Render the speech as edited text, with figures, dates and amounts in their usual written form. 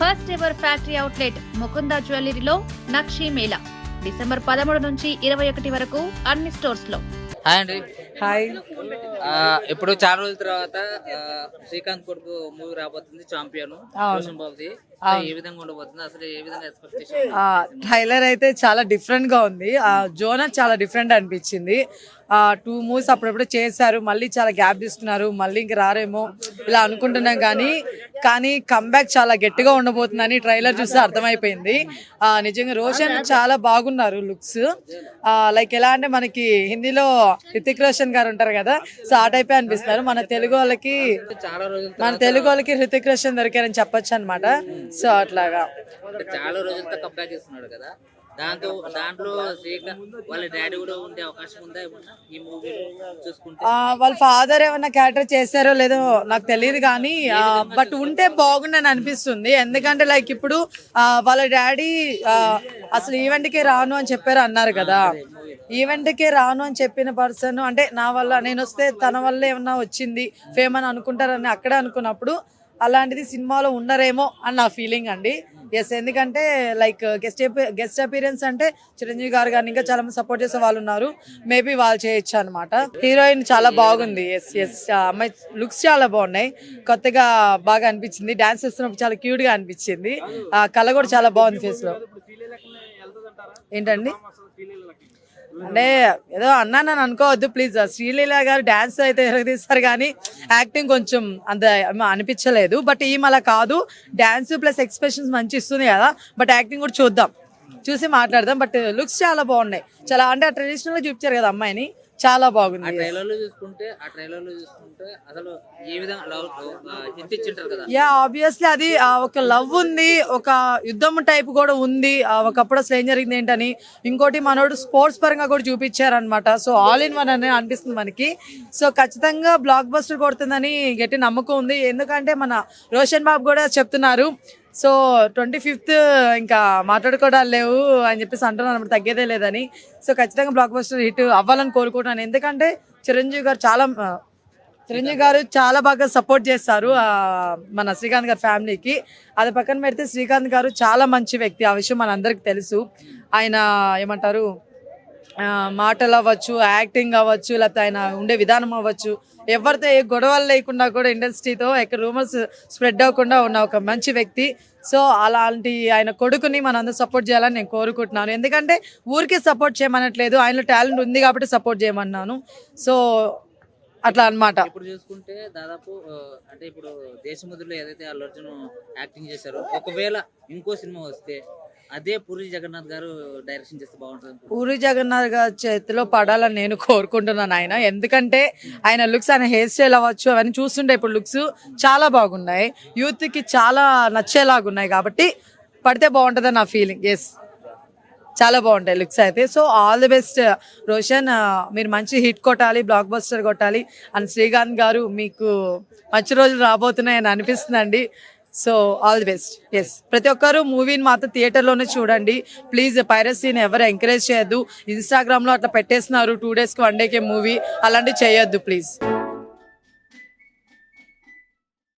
First ever factory outlet Mukunda జ్యువెలరీలో నక్షి మేళా డిసెంబర్ 13 నుంచి 21 వరకు అన్ని స్టోర్స్ లో. హాయ్ అండి. హాయ్. ఇప్పుడు చాలా రోజుల తర్వాత శ్రీకాంత్ కొడుకు మూవీ రాబోతుంది ఛాంపియన్ రోషన్ బాబుది. ఏ విధంగా ఉండబోతుంది, అసలు ఏ విధంగా ఎక్స్పెక్టేషన్? ట్రైలర్ అయితే చాలా డిఫరెంట్ గా ఉంది. జోనర్ చాలా డిఫరెంట్ అనిపించింది. 2 మూవీస్ అప్పుడప్పుడు చేశారు, మళ్ళీ చాలా గ్యాప్ తీసుకున్నారు, మళ్ళీ ఇంక రారేమో ఇలా అనుకుంటున్నాం. కానీ కంబ్యాక్ చాలా గట్టిగా ఉండబోతుందని ట్రైలర్ చూస్తే అర్థమైపోయింది. నిజంగా రోషన్ చాలా బాగున్నారు లుక్స్. లైక్ ఎలా అంటే మనకి హిందీలో హృతిక్ రోషన్ గారు ఉంటారు కదా, సో ఆ టైపే అనిపిస్తున్నారు. మన తెలుగు వాళ్ళకి హృతిక్ రోషన్ దొరికారని చెప్పొచ్చు అనమాట. సో అట్లాగా చాలా రోజులతో కంబ్యాక్ చేస్తున్నాడు కదా, దాంట్లో వాళ్ళ డాడీ కూడా ఉండే అవకాశం ఉందా ఈ మూవీలో చూసుకుంటే? వాళ్ళ ఫాదర్ ఏమన్నా క్యారెక్టర్ చేశారో లేదో నాకు తెలియదు, కానీ బట్ ఉంటే బాగుండని అనిపిస్తుంది. ఎందుకంటే లైక్ ఇప్పుడు వాళ్ళ డాడీ అసలు ఈవెంట్కే రాను అని చెప్పారు అన్నారు కదా. ఈవెంట్కే రాను అని చెప్పిన పర్సన్ అంటే నా వల్ల నేను వస్తే తన వల్ల ఏమన్నా వచ్చింది ఫేమ్ అని అనుకుంటారని అక్కడే అనుకున్నప్పుడు అలాంటిది సినిమాలో ఉండరేమో అని నా ఫీలింగ్ అండి. ఎస్, ఎందుకంటే లైక్ గెస్ట్ అపీరెన్స్ అంటే చిరంజీవి గారు కానీ ఇంకా చాలా మంది సపోర్ట్ చేసే వాళ్ళు ఉన్నారు, మేబీ వాళ్ళు చేయొచ్చు అనమాట. హీరోయిన్ చాలా బాగుంది. ఎస్ అమ్మాయి లుక్స్ చాలా బాగున్నాయి, కొత్తగా బాగా అనిపించింది. డాన్స్ చేస్తున్నప్పుడు చాలా క్యూట్ గా అనిపించింది. కళ కూడా చాలా బాగుంది ఫేస్ లో. ఏంటండి అంటే ఏదో అన్నాను అనుకోవద్దు ప్లీజ్. శ్రీలీల గారు డాన్స్ అయితే ఎరగదీస్తారు కానీ యాక్టింగ్ కొంచెం అంత అనిపించలేదు. బట్ ఈమె అలా కాదు, డాన్స్ ప్లస్ ఎక్స్ప్రెషన్స్ మంచి ఇస్తుంది కదా, బట్ యాక్టింగ్ కూడా చూసి మాట్లాడదాం. బట్ లుక్స్ చాలా బాగున్నాయి, చాలా అంటే ట్రెడిషనల్ గా చూపించారు కదా అమ్మాయిని, చాలా బాగుంది. ఆ ట్రైలర్ లో చూసుకుంటే అసలు ఏ విధంగా హిట్ ఇచ్చింటారు కదా. యా, ఆబ్వియస్లీ అది ఒక లవ్ ఉంది, ఒక యుద్ధం టైప్ కూడా ఉంది. ఒకప్పుడు అసలు ఏం జరిగింది ఏంటని, ఇంకోటి మనోడు స్పోర్ట్స్ పరంగా కూడా చూపించారనమాట. సో ఆల్ ఇన్ వన్ అని అనిపిస్తుంది మనకి. సో ఖచ్చితంగా బ్లాక్ బస్టర్ కొడుతుందని గట్టి నమ్మకం ఉంది. ఎందుకంటే మన రోషన్ బాబు కూడా చెప్తున్నారు, సో 25th ఇంకా మాట్లాడుకోవడాలు లేవు అని చెప్పేసి అంటున్నాను అనమాట, తగ్గేదే లేదని. సో ఖచ్చితంగా బ్లాక్ బస్టర్ హిట్ అవ్వాలని కోరుకుంటున్నాను. ఎందుకంటే చిరంజీవి గారు చాలా బాగా సపోర్ట్ చేస్తారు మన శ్రీకాంత్ గారి ఫ్యామిలీకి. అది పక్కన పెడితే శ్రీకాంత్ గారు చాలా మంచి వ్యక్తి, ఆ విషయం మనందరికి తెలుసు. ఆయన ఏమంటారు, మాటలు అవ్వచ్చు, యాక్టింగ్ అవ్వచ్చు, లేకపోతే ఆయన ఉండే విధానం అవ్వచ్చు, ఎవరితో ఏ గొడవలు లేకుండా కూడా ఇండస్ట్రీతో ఎక్కడ రూమర్స్ స్ప్రెడ్ అవ్వకుండా ఉన్న ఒక మంచి వ్యక్తి. సో అలాంటి ఆయన కొడుకుని మనందరూ సపోర్ట్ చేయాలని నేను కోరుకుంటున్నాను. ఎందుకంటే ఊరికే సపోర్ట్ చేయమనట్లేదు, ఆయనలో టాలెంట్ ఉంది కాబట్టి సపోర్ట్ చేయమన్నాను. సో అట్లా అన్నమాట. ఇప్పుడు చూసుకుంటే దాదాపు అంటే ఇప్పుడు దేశముద్రలో ఏదైతే అల్లు అర్జున్ యాక్టింగ్ చేశారో, ఒకవేళ ఇంకో సినిమా వస్తే అదే పూరి జగన్నాథ్ గారు డైరెక్షన్ చేస్తే బాగుంటుంది. పూరి జగన్నాథ్ గారి చేతిలో పడాలని నేను కోరుకుంటున్నాను ఆయన. ఎందుకంటే ఆయన లుక్స్, ఆయన హెయిర్ స్టైల్ అవ్వచ్చు, అవన్నీ చూస్తుంటే ఇప్పుడు లుక్స్ చాలా బాగున్నాయి, యూత్ కి చాలా నచ్చేలాగా ఉన్నాయి. కాబట్టి పడితే బాగుంటుందని నా ఫీలింగ్. ఎస్, చాలా బాగుంటాయి లుక్స్ అయితే. So all the best Roshan, మీరు మంచి హిట్ కొట్టాలి, బ్లాక్ బస్టర్ కొట్టాలి. అండ్ శ్రీకాంత్ గారు మీకు మంచి రోజులు రాబోతున్నాయని అనిపిస్తుందండి. So all the best. Yes, ప్రతి ఒక్కరు మూవీని మాత్రం థియేటర్లోనే చూడండి ప్లీజ్. పైరసీని ఎవరు ఎంకరేజ్ చేయొద్దు. ఇన్స్టాగ్రామ్లో అట్లా పెట్టేస్తున్నారు 2 days కి 1 day మూవీ, అలాంటివి చేయొద్దు ప్లీజ్.